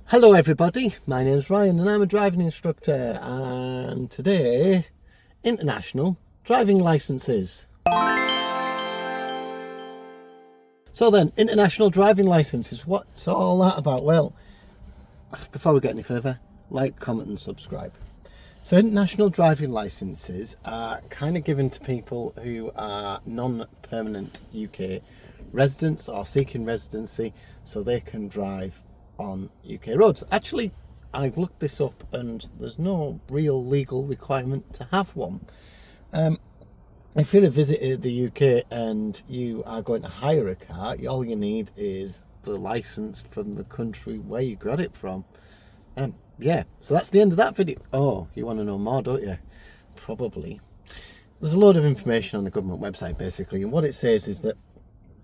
Hello everybody, my name's Ryan and I'm a driving instructor, and today, international driving licenses. So then, international driving licenses, what's all that about? Well, before we get any further, like, comment and subscribe. So international driving licenses are kind of given to people who are non-permanent UK residents or seeking residency, so they can drive on UK roads. Actually, I've looked this up and there's no real legal requirement to have one. If you're a visitor to the UK and you are going to hire a car, all you need is the license from the country where you got it from. Yeah, so that's the end of that video. Oh, you want to know more, don't you? Probably. There's a load of information on the government website basically, and what it says is that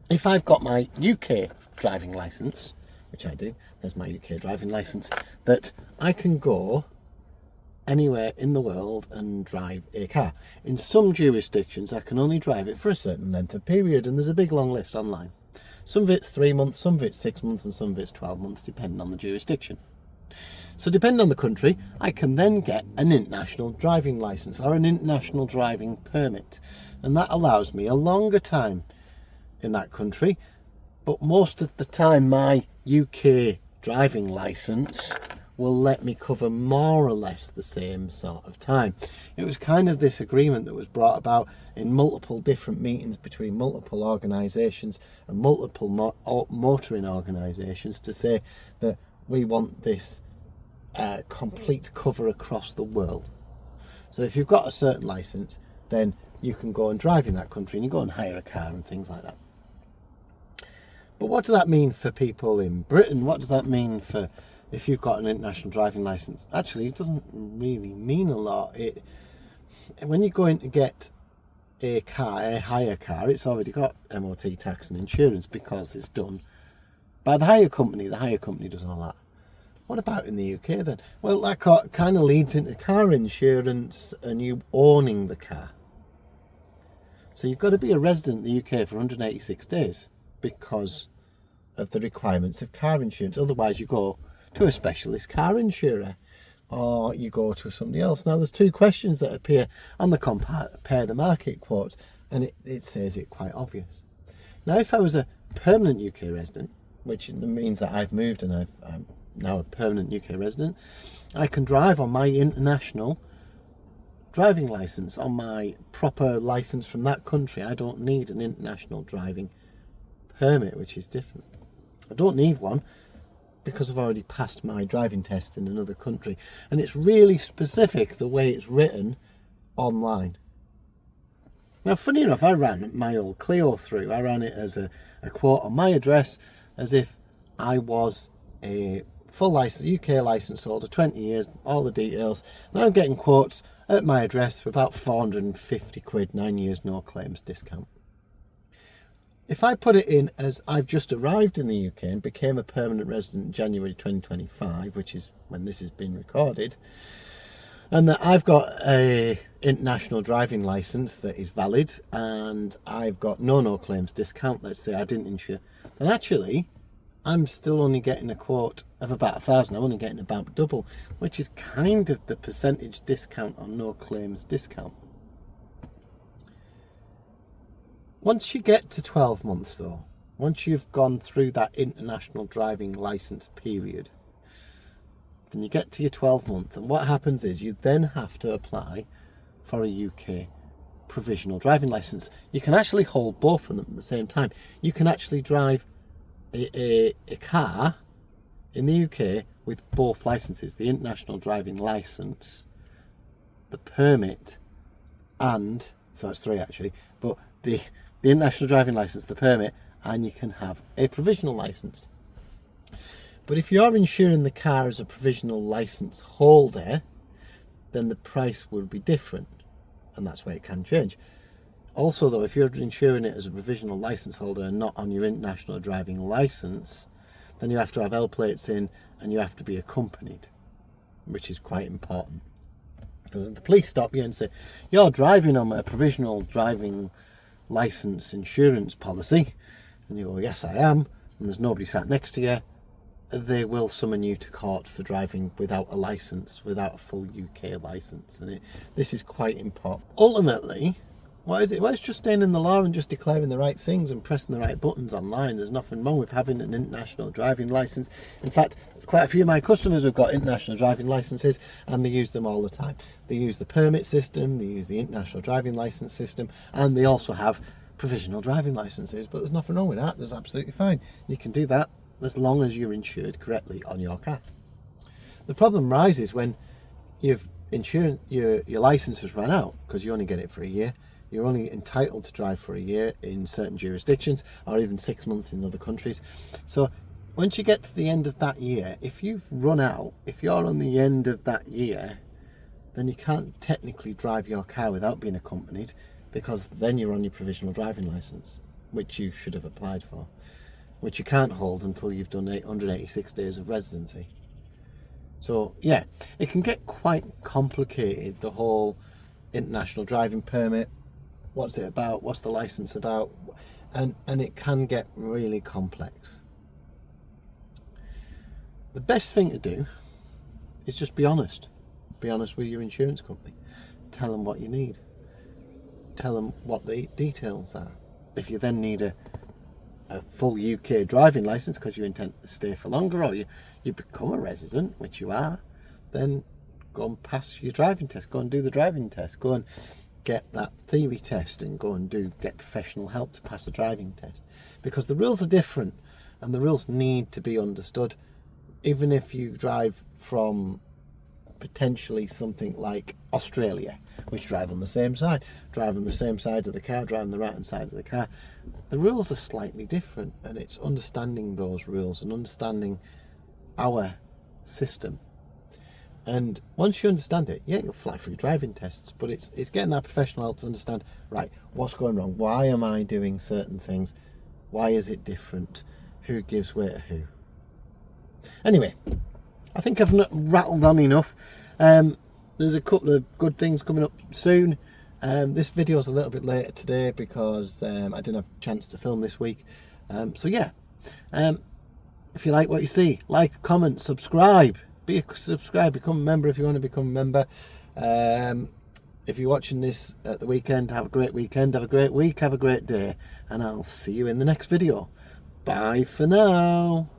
if I've got my UK driving licence, which I do, there's my UK driving licence, that I can go anywhere in the world and drive a car. In some jurisdictions I can only drive it for a certain length of period, and there's a big long list online. Some of it's 3 months, some of it's 6 months, and some of it's 12 months, depending on the jurisdiction. So depending on the country, I can then get an international driving licence or an international driving permit, and that allows me a longer time in that country. But most of the time my UK driving licence will let me cover more or less the same sort of time. It was kind of this agreement that was brought about in multiple different meetings between multiple organisations and multiple motoring organisations to say that we want this complete cover across the world. So if you've got a certain licence, then you can go and drive in that country and you go and hire a car and things like that. But what does that mean for people in Britain? What does that mean for if you've got an international driving licence? Actually, it doesn't really mean a lot. When you're going to get a car, a hire car, it's already got MOT, tax and insurance because it's done by the hire company. The hire company does all that. What about in the UK then? Well, that kind of leads into car insurance and you owning the car. So you've got to be a resident in the UK for 186 days because of the requirements of car insurance. Otherwise you go to a specialist car insurer or you go to somebody else. Now there's two questions that appear on the compare the market quotes, and it says it quite obvious. Now if I was a permanent UK resident, which means that I've moved and I'm now a permanent UK resident, I can drive on my international driving licence, on my proper licence from that country. I don't need an international driving permit, which is different. I don't need one because I've already passed my driving test in another country, and it's really specific the way it's written online. Now funny enough, I ran my old Clio through. I ran it as a quote on my address as if I was a full license, UK licence holder, 20 years, all the details. Now I'm getting quotes at my address for about 450 quid, 9 years, no claims discount. If I put it in as I've just arrived in the UK and became a permanent resident in January 2025, which is when this has been recorded, and that I've got a international driving licence that is valid and I've got no claims discount, let's say I didn't insure, then actually I'm still only getting a quote of about 1,000. I'm only getting about double, which is kind of the percentage discount on no claims discount. Once you get to 12 months though, once you've gone through that international driving licence period, then you get to your 12 month, and what happens is you then have to apply for a UK provisional driving licence. You can actually hold both of them at the same time. You can actually drive a car in the UK with both licences, the international driving licence, the permit, and, so it's three actually, but the international driving licence, the permit, and you can have a provisional licence. But if you're insuring the car as a provisional licence holder, then the price will be different, and that's where it can change. Also though, if you're insuring it as a provisional licence holder and not on your international driving licence, then you have to have L plates in and you have to be accompanied, which is quite important. Because if the police stop you and say, you're driving on a provisional driving licence insurance policy, and you go, yes I am, and there's nobody sat next to you, they will summon you to court for driving without a licence, without a full UK licence, and this is quite important. Ultimately, what is it? Well, it's just staying in the law and just declaring the right things and pressing the right buttons online. There's nothing wrong with having an international driving licence. In fact, quite a few of my customers have got international driving licences, and they use them all the time. They use the permit system, they use the international driving licence system, and they also have provisional driving licences. But there's nothing wrong with that. There's absolutely fine. You can do that as long as you're insured correctly on your car. The problem rises when your licence has run out, because you only get it for a year. You're only entitled to drive for a year in certain jurisdictions, or even 6 months in other countries. So once you get to the end of that year, if you've run out, if you're on the end of that year, then you can't technically drive your car without being accompanied, because then you're on your provisional driving licence, which you should have applied for, which you can't hold until you've done 886 days of residency. So yeah, it can get quite complicated, the whole international driving permit. What's it about? What's the license about? And it can get really complex. The best thing to do is just be honest. Be honest with your insurance company. Tell them what you need. Tell them what the details are. If you then need a full UK driving licence because you intend to stay for longer, or you become a resident, which you are, then go and pass your driving test. Go and do the driving test. Go and get that theory test, and go and get professional help to pass a driving test, because the rules are different and the rules need to be understood. Even if you drive from potentially something like Australia, which drive on the same side of the car, drive on the right hand side of the car, the rules are slightly different, and it's understanding those rules and understanding our system. And once you understand it, yeah, you'll fly through driving tests, but it's getting that professional help to understand, right, what's going wrong? Why am I doing certain things? Why is it different? Who gives way to who? Anyway, I think I've rattled on enough. There's a couple of good things coming up soon. This video is a little bit later today because I didn't have a chance to film this week. So yeah, if you like what you see, like, comment, subscribe. Subscribe, become a member if you want to become a member. If you're watching this at the weekend, have a great weekend, have a great week, have a great day, and I'll see you in the next video. Bye for now.